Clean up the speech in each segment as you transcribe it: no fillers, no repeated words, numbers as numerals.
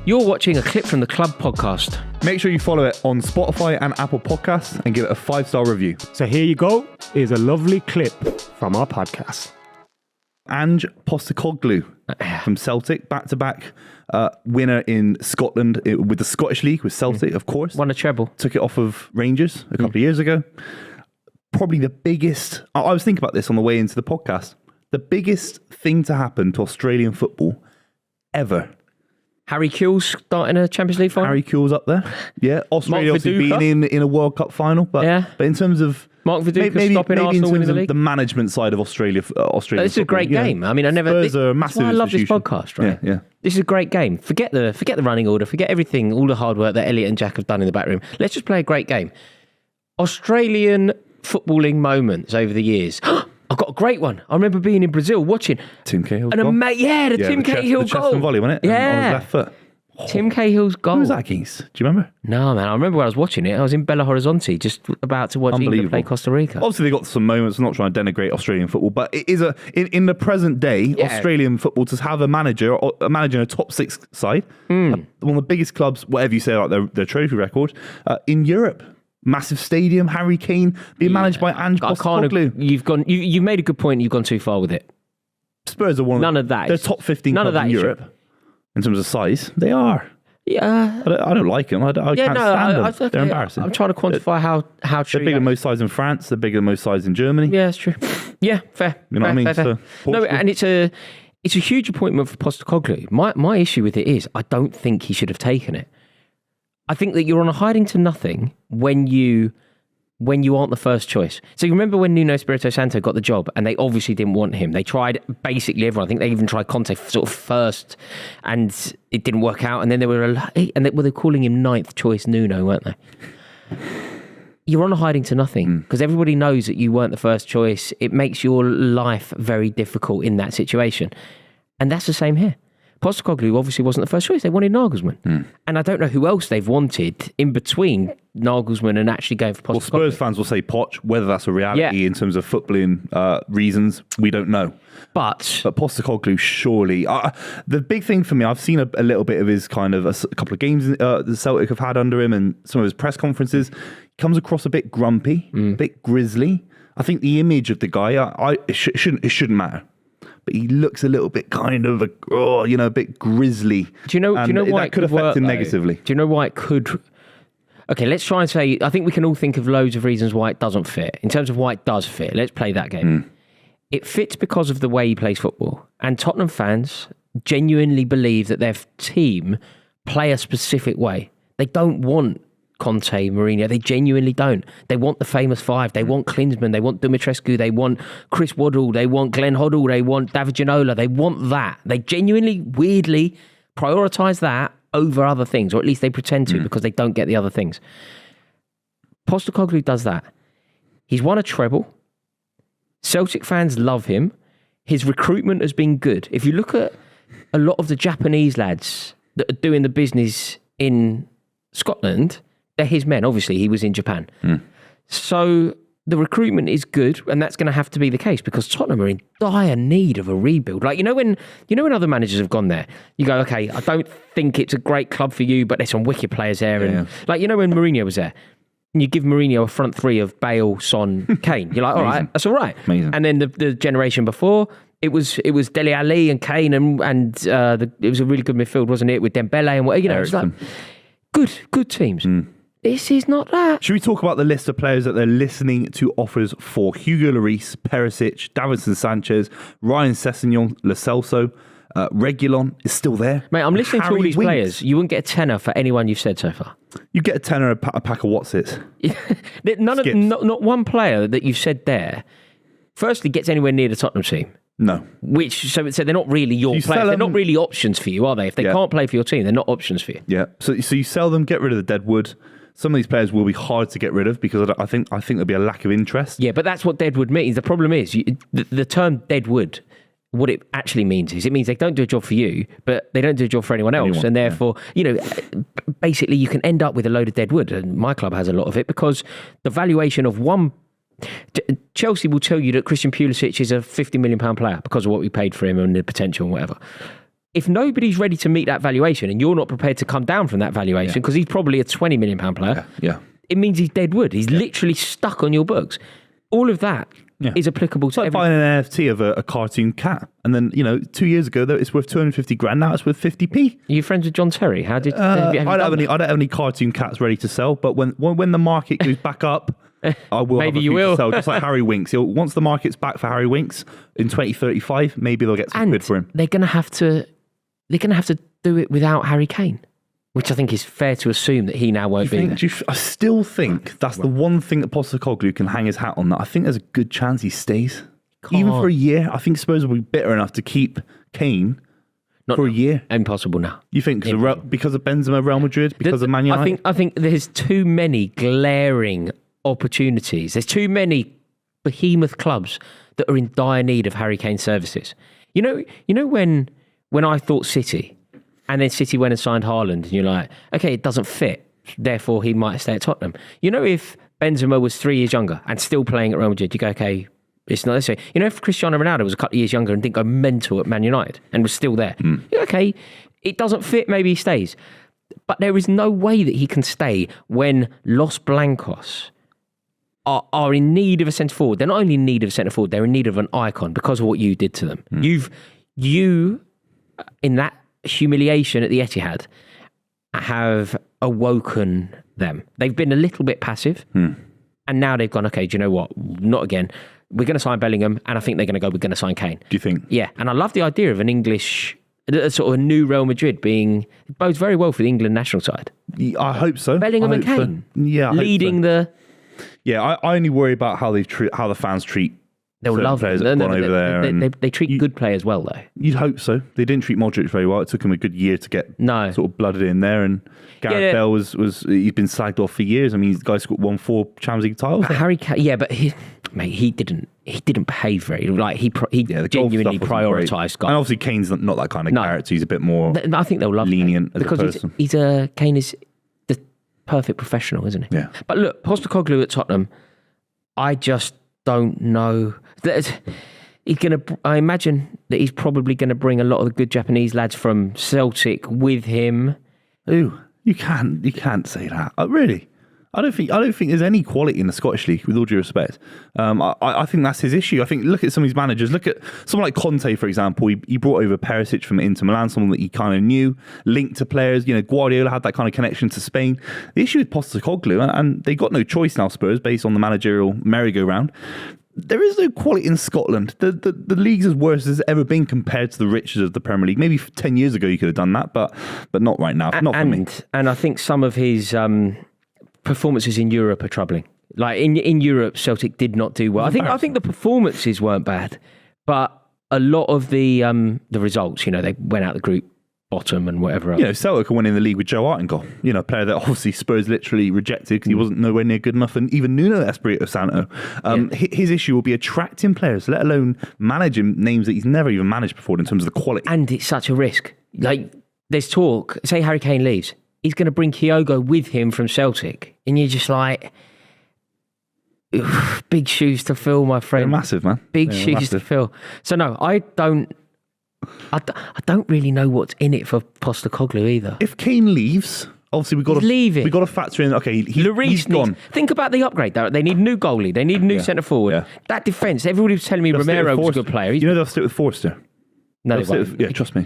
You're watching a clip from the Club podcast. Make sure you follow it on Spotify and Apple Podcasts and give it a 5-star review. So here you go, is a lovely clip from our podcast. Ange Postecoglou from Celtic, back-to-back winner in Scotland with the Scottish League with Celtic, of course. Won a treble. Took it off of Rangers a couple of years ago. Probably the biggest, I was thinking about this on the way into the podcast, the biggest thing to happen to Australian football ever. Harry Kane starting a Champions League final. Harry Kane's up there. Yeah, Australia obviously being in a World Cup final, but in terms of Mark Viduka stopping Arsenal winning the league. The management side of Australia. This is a great game. I mean, Spurs are a massive. I love this podcast, right? Yeah. This is a great game. Forget the running order. Forget everything. All the hard work that Elliot and Jack have done in the back room. Let's just play a great game. Australian footballing moments over the years. I've got a great one. I remember being in Brazil watching Tim Cahill's goal. The Tim Cahill chest goal. and volley, wasn't it? Yeah. On his left foot. Tim Cahill's goal. Who was that against? Do you remember? No, man. I remember when I was watching it. I was in Belo Horizonte, just about to watch England play Costa Rica. Obviously, they got some moments. I'm not trying to denigrate Australian football, but it is in the present day, Australian football to have a manager in a top 6 side, one of the biggest clubs, whatever you say about their trophy record, in Europe. Massive stadium, Harry Kane being managed by Ange Postecoglou. You've made a good point. You've gone too far with it. Spurs are one of they're top 15 clubs in Europe in terms of size. They are. Yeah, I don't like them. I can't stand them. They're embarrassing. I'm trying to quantify how true. They're bigger than most sides in France. They're bigger than most sides in Germany. Yeah, that's true. Yeah, fair. You know what I mean? Fair. No, and it's a huge appointment for Postecoglou. My issue with it is I don't think he should have taken it. I think that you're on a hiding to nothing when you aren't the first choice. So you remember when Nuno Espirito Santo got the job and they obviously didn't want him. They tried basically everyone. I think they even tried Conte sort of first and it didn't work out. And then they were calling him 9th choice Nuno, weren't they? You're on a hiding to nothing because everybody knows that you weren't the first choice. It makes your life very difficult in that situation. And that's the same here. Postecoglou obviously wasn't the first choice. They wanted Nagelsmann. And I don't know who else they've wanted in between Nagelsmann and actually going for Postecoglou. Well, Spurs fans will say Poch. Whether that's a reality in terms of footballing reasons, we don't know. But Postecoglou, surely. The big thing for me, I've seen a little bit of his kind of a couple of games the Celtic have had under him and some of his press conferences. He comes across a bit grumpy, a bit grisly. I think the image of the guy, it shouldn't matter. But he looks a little bit kind of a bit grisly. Do you know why that could affect him negatively? Do you know why it could? Okay, let's try and say. I think we can all think of loads of reasons why it doesn't fit. In terms of why it does fit, let's play that game. It fits because of the way he plays football, and Tottenham fans genuinely believe that their team play a specific way. They don't want Conte, Mourinho, they genuinely don't. They want the famous 5. They want Klinsmann. They want Dumitrescu. They want Chris Waddle. They want Glenn Hoddle. They want David Ginola. They want that. They genuinely, weirdly prioritise that over other things, or at least they pretend to because they don't get the other things. Postecoglou does that. He's won a treble. Celtic fans love him. His recruitment has been good. If you look at a lot of the Japanese lads that are doing the business in Scotland, they're his men. Obviously, he was in Japan. So the recruitment is good, and that's going to have to be the case because Tottenham are in dire need of a rebuild. Like, when other managers have gone there, you go, okay, I don't think it's a great club for you, but there's some wicked players there. And when Mourinho was there, and you give Mourinho a front 3 of Bale, Son, Kane, you're like, all right, that's all right. Amazing. And then the generation before, it was Dele Alli and Kane, and it was a really good midfield, wasn't it, with Dembele and what, it was like good teams. This is not that. Should we talk about the list of players that they're listening to offers for? Hugo Lloris, Perisic, Davinson Sanchez, Ryan Sessegnon, Lo Celso, Reguilon is still there. Mate, I'm listening to all these players. You wouldn't get a tenner for anyone you've said so far. You get a tenner a pack of Watsits. Not one player that you've said there, firstly, gets anywhere near the Tottenham team. No. So they're not really your players. They're not really options for you, are they? If they can't play for your team, they're not options for you. Yeah. So you sell them, get rid of the deadwood. Some of these players will be hard to get rid of because I think there'll be a lack of interest. Yeah, but that's what deadwood means. The problem is the term deadwood. What it actually means is it means they don't do a job for you, but they don't do a job for anyone else. And therefore, basically you can end up with a load of dead wood. And my club has a lot of it because the valuation of one... Chelsea will tell you that Christian Pulisic is a £50 million player because of what we paid for him and the potential and whatever. if nobody's ready to meet that valuation and you're not prepared to come down from that valuation, because he's probably a £20 million player, it means he's dead wood. He's literally stuck on your books. All of that is applicable to like buying an NFT of a cartoon cat. And then, 2 years ago, though, it's worth 250 grand. Now it's worth 50p. Are you friends with John Terry? How did I don't have any cartoon cats ready to sell, but when the market goes back up, I will maybe have a you few will to sell, just like Harry Winks. Once the market's back for Harry Winks in 2035, maybe they'll get some good for him. They're going to have to do it without Harry Kane, which I think is fair to assume that he now won't be there. I still think that's the one thing that Postecoglou can hang his hat on. That I think there's a good chance he stays. Even for a year, I think Spurs will be bitter enough to keep Kane for a year. Impossible now. You think because of Benzema, Real Madrid, because of Man United? I think there's too many glaring opportunities. There's too many behemoth clubs that are in dire need of Harry Kane's services. You know when I thought City, and then City went and signed Haaland, and you're like, okay, it doesn't fit, therefore he might stay at Tottenham. If Benzema was 3 years younger and still playing at Real Madrid, you go, okay, it's not necessary. If Cristiano Ronaldo was a couple of years younger and didn't go mental at Man United and was still there, you're okay, it doesn't fit, maybe he stays. But there is no way that he can stay when Los Blancos are in need of a centre forward. They're not only in need of a centre forward, they're in need of an icon because of what you did to them. You, in that humiliation at the Etihad, have awoken them. They've been a little bit passive, and now they've gone, okay, do you know what? Not again. We're going to sign Bellingham, and I think they're going to go, we're going to sign Kane. Do you think? Yeah, and I love the idea of an English, sort of a new Real Madrid bodes very well for the England national side. I hope so. Bellingham and Kane. So. Yeah, leading the... Yeah, I only worry about how the fans treat. They'll love players that have gone over there. They treat good players well, though. You'd hope so. They didn't treat Modric very well. It took him a good year to get sort of blooded in there. And Gareth Bale was he's been slagged off for years. I mean, the guy's won 4 Champions League titles. Harry Kane, but he didn't behave very he genuinely prioritised guys. And obviously, Kane's not that kind of character. He's a bit more. I think they'll love lenient Kane, because Kane is the perfect professional, isn't he? Yeah. But look, Postecoglou at Tottenham, I just don't know. I imagine that he's probably going to bring a lot of the good Japanese lads from Celtic with him. Ooh, you can't say that. Really? I don't think there's any quality in the Scottish League, with all due respect. I think that's his issue. I think, look at some of these managers. Look at someone like Conte, for example. He brought over Perisic from Inter Milan, someone that he kind of knew, linked to players. Guardiola had that kind of connection to Spain. The issue with Postecoglou, and they got no choice now, Spurs, based on the managerial merry-go-round. There is no quality in Scotland. The league's as worse as it's ever been compared to the riches of the Premier League. Maybe 10 years ago you could have done that, but not right now. Not for me. And I think some of his performances in Europe are troubling. Like in Europe, Celtic did not do well. I think the performances weren't bad, but a lot of the results, they went out the group bottom and whatever else. Celtic are winning the league with Joe Hart in goal. A player that obviously Spurs literally rejected because he wasn't nowhere near good enough, and even Nuno Espirito Santo. His issue will be attracting players, let alone managing names that he's never even managed before in terms of the quality. And it's such a risk. Like, there's talk, say Harry Kane leaves, he's going to bring Kyogo with him from Celtic, and you're just like, big shoes to fill, my friend. They're massive, man. Big shoes to fill. So no, I don't really know what's in it for Postecoglou either. If Kane leaves, obviously we've got to factor in. Okay, he's gone. Think about the upgrade. They need a new goalie. They need a new centre forward. Yeah. That defence. Everybody was telling me Romero was a good player. They'll stick with Forster. No, they won't. Trust me.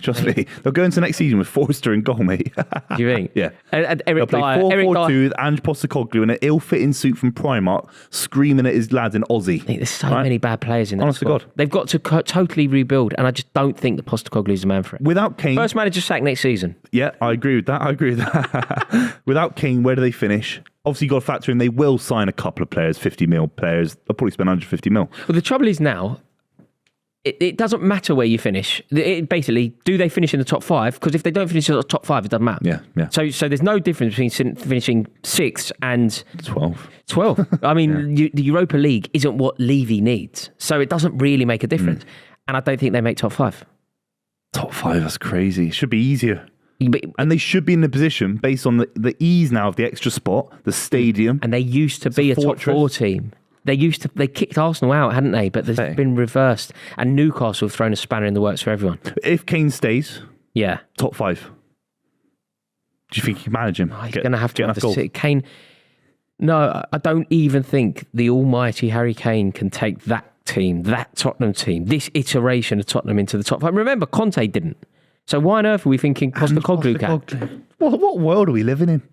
They'll go into next season with Forster in goal, mate. Do you think? Yeah. And Eric They'll play 4-4-2 with Ange Postecoglou in an ill-fitting suit from Primark, screaming at his lads in Aussie. There's so many bad players in that Honest squad. to God. They've got to totally rebuild, and I just don't think that Postecoglou is the man for it. Without Kane... First manager sacked next season. Yeah, I agree with that. Without Kane, where do they finish? Obviously, you've got to factor in they will sign a couple of players, 50 mil players. They'll probably spend 150 mil. Well, the trouble is now... It doesn't matter where you finish. Basically, do they finish in the top 5? Because if they don't finish in the top 5, it doesn't matter. Yeah. So there's no difference between finishing 6th and 12. I mean, the Europa League isn't what Levy needs, so it doesn't really make a difference. And I don't think they make top 5. Top 5, that's crazy. It should be easier. And they should be in the position based on the ease now of the extra spot, the stadium. And they used to be a top 4 team. They kicked Arsenal out, hadn't they? But there's been reversed. And Newcastle have thrown a spanner in the works for everyone. If Kane stays, Yeah. Top 5. Do you think he can manage him? He's going to have to have the Kane. No, I don't even think the almighty Harry Kane can take that team, that Tottenham team, this iteration of Tottenham into the top 5. Remember, Conte didn't. So why on earth are we thinking Postecoglou can? What world are we living in?